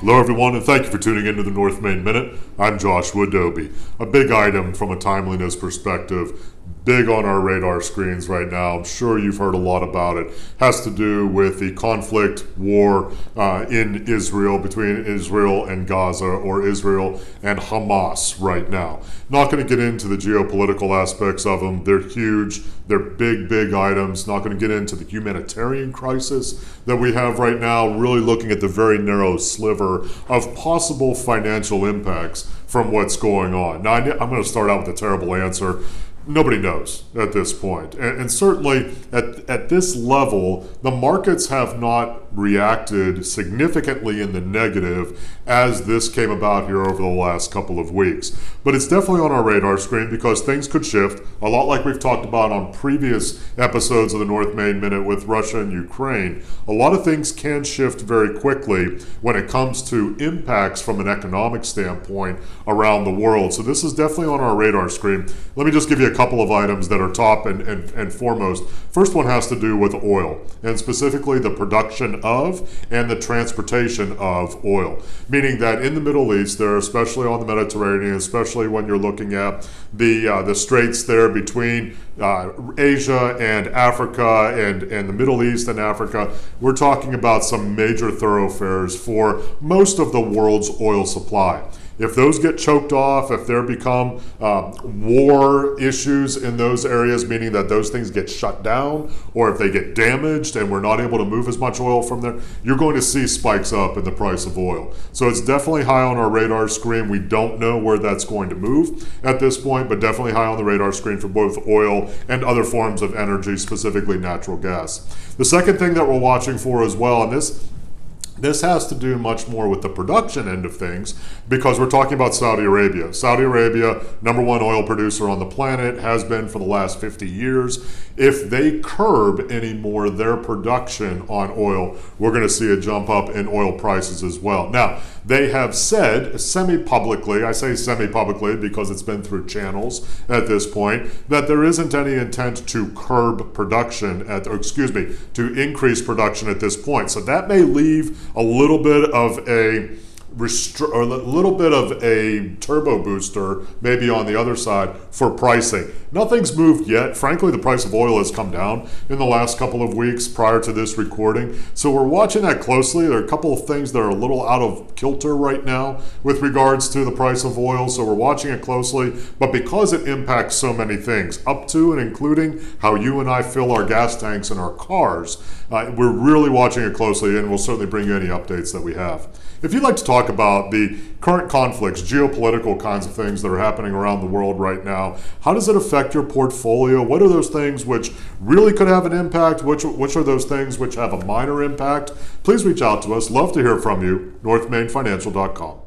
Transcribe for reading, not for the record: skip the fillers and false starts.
Hello, everyone, and thank you for tuning into the North Main Minute. I'm Joshua Doby. A big item from a timeliness perspective, big on our radar screens right now. I'm sure you've heard a lot about it. Has to do with the conflict, war in Israel, between Israel and Gaza, or Israel and Hamas right now. Not going to get into the geopolitical aspects of them. They're huge. They're big items. Not going to get into the humanitarian crisis that we have right now, really looking at the very narrow sliver of possible financial impacts from what's going on. Now, I'm going to start out with a terrible answer. Nobody knows at this point. And certainly at this level, the markets have not reacted significantly in the negative as this came about here over the last couple of weeks. But it's definitely on our radar screen because things could shift, a lot like we've talked about on previous episodes of the North Main Minute with Russia and Ukraine. A lot of things can shift very quickly when it comes to impacts from an economic standpoint around the world. So this is definitely on our radar screen. Let me just give you a couple of items that are top and foremost. First one has to do with oil, and specifically the production of and the transportation of oil. Meaning that in the Middle East there, especially on the Mediterranean, especially when you're looking at the straits there between Asia and Africa and the Middle East and Africa, we're talking about some major thoroughfares for most of the world's oil supply. If those get choked off, if there become war issues in those areas, meaning that those things get shut down, or if they get damaged and we're not able to move as much oil from there, you're going to see spikes up in the price of oil. So it's definitely high on our radar screen. We don't know where that's going to move at this point, but definitely high on the radar screen for both oil and other forms of energy, specifically natural gas. The second thing that we're watching for as well, and this has to do much more with the production end of things because we're talking about Saudi Arabia. Saudi Arabia, number one oil producer on the planet, has been for the last 50 years. If they curb any more their production on oil, we're going to see a jump up in oil prices as well. Now, they have said semi-publicly, I say semi-publicly because it's been through channels at this point, that there isn't any intent to curb production, to increase production at this point. So that may leave a little bit of a turbo booster maybe on the other side for pricing. Nothing's moved yet. Frankly, the price of oil has come down in the last couple of weeks prior to this recording. So we're watching that closely. There are a couple of things that are a little out of kilter right now with regards to the price of oil. So we're watching it closely. But because it impacts so many things, up to and including how you and I fill our gas tanks in our cars, we're really watching it closely, and we'll certainly bring you any updates that we have. If you'd like to talk about the current conflicts, geopolitical kinds of things that are happening around the world right now, how does it affect your portfolio? What are those things which really could have an impact? Which are those things which have a minor impact? Please reach out to us. Love to hear from you. NorthMainFinancial.com.